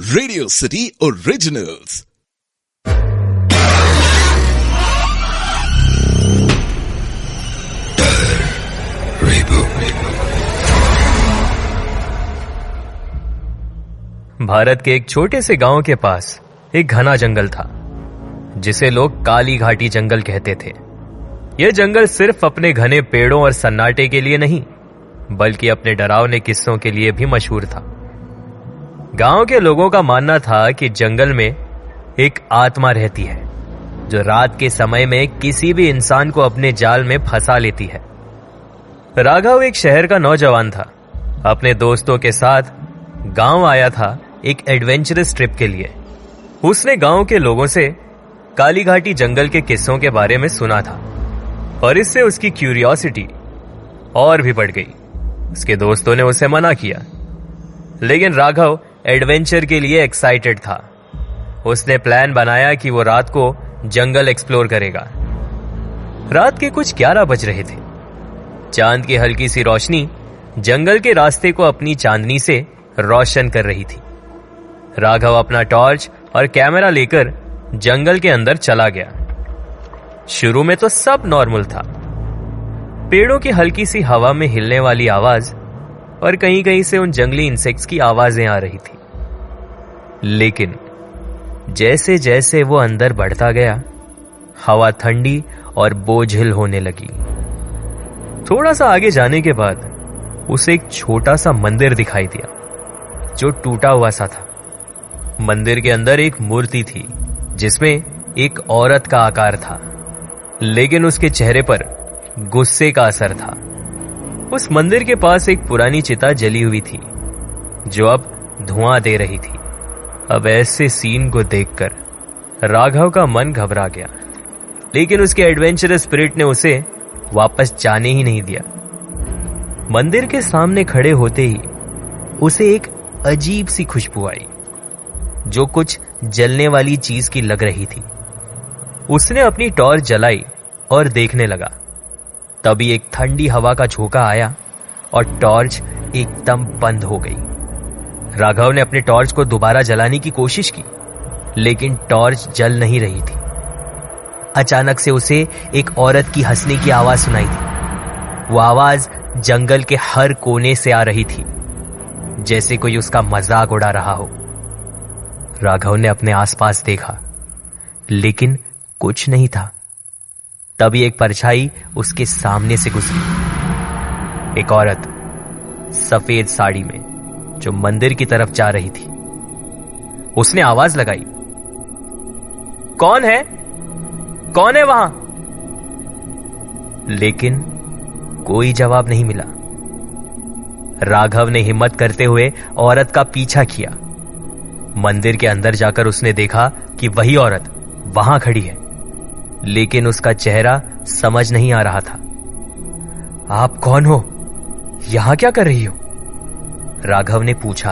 Radio city originals. Bharat के एक छोटे से गांव के पास एक घना जंगल था जिसे लोग काली घाटी जंगल कहते थे। यह जंगल सिर्फ अपने घने पेड़ों और सन्नाटे के लिए नहीं बल्कि अपने डरावने किस्सों के लिए भी मशहूर था। गांव के लोगों का मानना था कि जंगल में एक आत्मा रहती है जो रात के समय में किसी भी इंसान को अपने जाल में फंसा लेती है। राघव एक शहर का नौजवान था। अपने दोस्तों के साथ गांव आया था एक एडवेंचरस ट्रिप के लिए। उसने गांव के लोगों से काली घाटी जंगल के किस्सों के बारे में सुना था और इससे उसकी क्यूरियोसिटी और भी बढ़ गई। उसके दोस्तों ने उसे मना किया, लेकिन राघव एडवेंचर के लिए एक्साइटेड था। उसने प्लान बनाया कि वो रात को जंगल एक्सप्लोर करेगा। रात के कुछ 11 बज रहे थे। चांद की हल्की सी रोशनी जंगल के रास्ते को अपनी चांदनी से रोशन कर रही थी। राघव अपना टॉर्च और कैमरा लेकर जंगल के अंदर चला गया। शुरू में तो सब नॉर्मल था। पेड़ों की हल्की सी हवा में हिलने वाली आवाज और कहीं कहीं से उन जंगली इंसेक्ट्स की आवाजें आ रही थी। लेकिन जैसे जैसे वो अंदर बढ़ता गया, हवा ठंडी और बोझिल होने लगी। थोड़ा सा आगे जाने के बाद उसे एक छोटा सा मंदिर दिखाई दिया जो टूटा हुआ सा था। मंदिर के अंदर एक मूर्ति थी जिसमें एक औरत का आकार था, लेकिन उसके चेहरे पर गुस्से का असर था। उस मंदिर के पास एक पुरानी चिता जली हुई थी जो अब धुआं दे रही थी। अब ऐसे सीन को देखकर राघव का मन घबरा गया, लेकिन उसके एडवेंचरस स्पिरिट ने उसे वापस जाने ही नहीं दिया। मंदिर के सामने खड़े होते ही उसे एक अजीब सी खुशबू आई जो कुछ जलने वाली चीज की लग रही थी। उसने अपनी टॉर्च जलाई और देखने लगा। तभी एक ठंडी हवा का झोंका आया और टॉर्च एकदम बंद हो गई। राघव ने अपने टॉर्च को दोबारा जलाने की कोशिश की, लेकिन टॉर्च जल नहीं रही थी। अचानक से उसे एक औरत की हंसने की आवाज सुनाई दी। वो आवाज जंगल के हर कोने से आ रही थी, जैसे कोई उसका मजाक उड़ा रहा हो। राघव ने अपने आसपास देखा, लेकिन कुछ नहीं था। तभी एक परछाई उसके सामने से गुजरी। एक औरत सफेद साड़ी में जो मंदिर की तरफ जा रही थी। उसने आवाज लगाई, कौन है? कौन है वहां? लेकिन कोई जवाब नहीं मिला। राघव ने हिम्मत करते हुए औरत का पीछा किया। मंदिर के अंदर जाकर उसने देखा कि वही औरत वहां खड़ी है, लेकिन उसका चेहरा समझ नहीं आ रहा था। आप कौन हो? यहां क्या कर रही हो? राघव ने पूछा।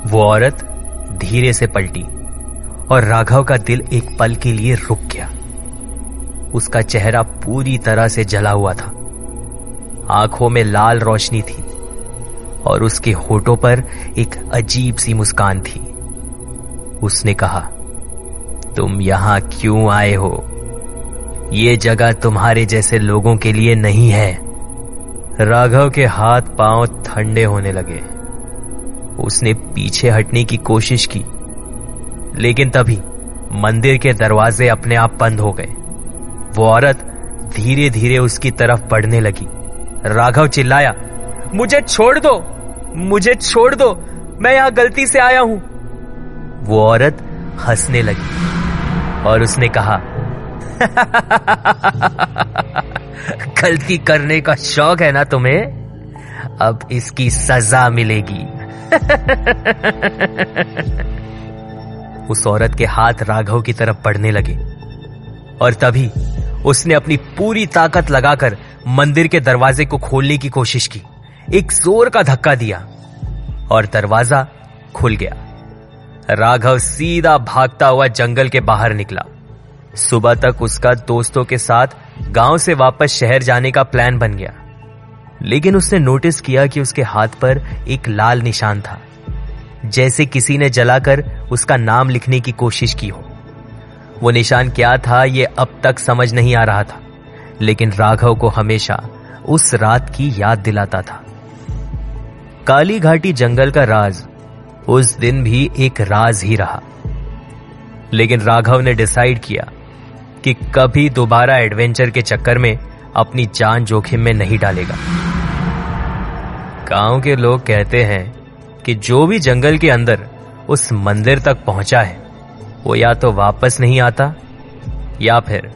वो औरत धीरे से पलटी और राघव का दिल एक पल के लिए रुक गया। उसका चेहरा पूरी तरह से जला हुआ था। आंखों में लाल रोशनी थी और उसके होठों पर एक अजीब सी मुस्कान थी। उसने कहा, तुम यहां क्यों आए हो? ये जगह तुम्हारे जैसे लोगों के लिए नहीं है। राघव के हाथ पांव ठंडे होने लगे। उसने पीछे हटने की कोशिश की, लेकिन तभी मंदिर के दरवाजे अपने आप बंद हो गए। वो औरत धीरे धीरे उसकी तरफ बढ़ने लगी। राघव चिल्लाया, मुझे छोड़ दो, मुझे छोड़ दो, मैं यहां गलती से आया हूं। वो औरत हंसने लगी और उसने कहा, गलती करने का शौक है ना तुम्हें? अब इसकी सजा मिलेगी। उस औरत के हाथ राघव की तरफ बढ़ने लगे और तभी उसने अपनी पूरी ताकत लगाकर मंदिर के दरवाजे को खोलने की कोशिश की। एक जोर का धक्का दिया और दरवाजा खुल गया। राघव सीधा भागता हुआ जंगल के बाहर निकला। सुबह तक उसका दोस्तों के साथ गांव से वापस शहर जाने का प्लान बन गया, लेकिन उसने नोटिस किया कि उसके हाथ पर एक लाल निशान था। जैसे किसी ने जलाकर उसका नाम लिखने की कोशिश की हो। वो निशान क्या था ये अब तक समझ नहीं आ रहा था, लेकिन राघव को हमेशा उस रात की याद दिलाता था। काली घाटी जंगल का राज उस दिन भी एक राज ही रहा, लेकिन राघव ने डिसाइड किया कि कभी दोबारा एडवेंचर के चक्कर में अपनी जान जोखिम में नहीं डालेगा। गांव के लोग कहते हैं कि जो भी जंगल के अंदर उस मंदिर तक पहुंचा है वो या तो वापस नहीं आता या फिर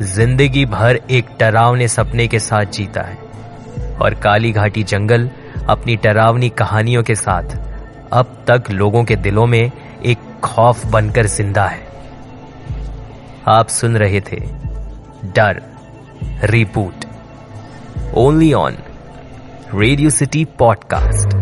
जिंदगी भर एक डरावने सपने के साथ जीता है। और काली घाटी जंगल अपनी डरावनी कहानियों के साथ अब तक लोगों के दिलों में एक खौफ बनकर जिंदा है। आप सुन रहे थे डर reboot, only on radio city podcast.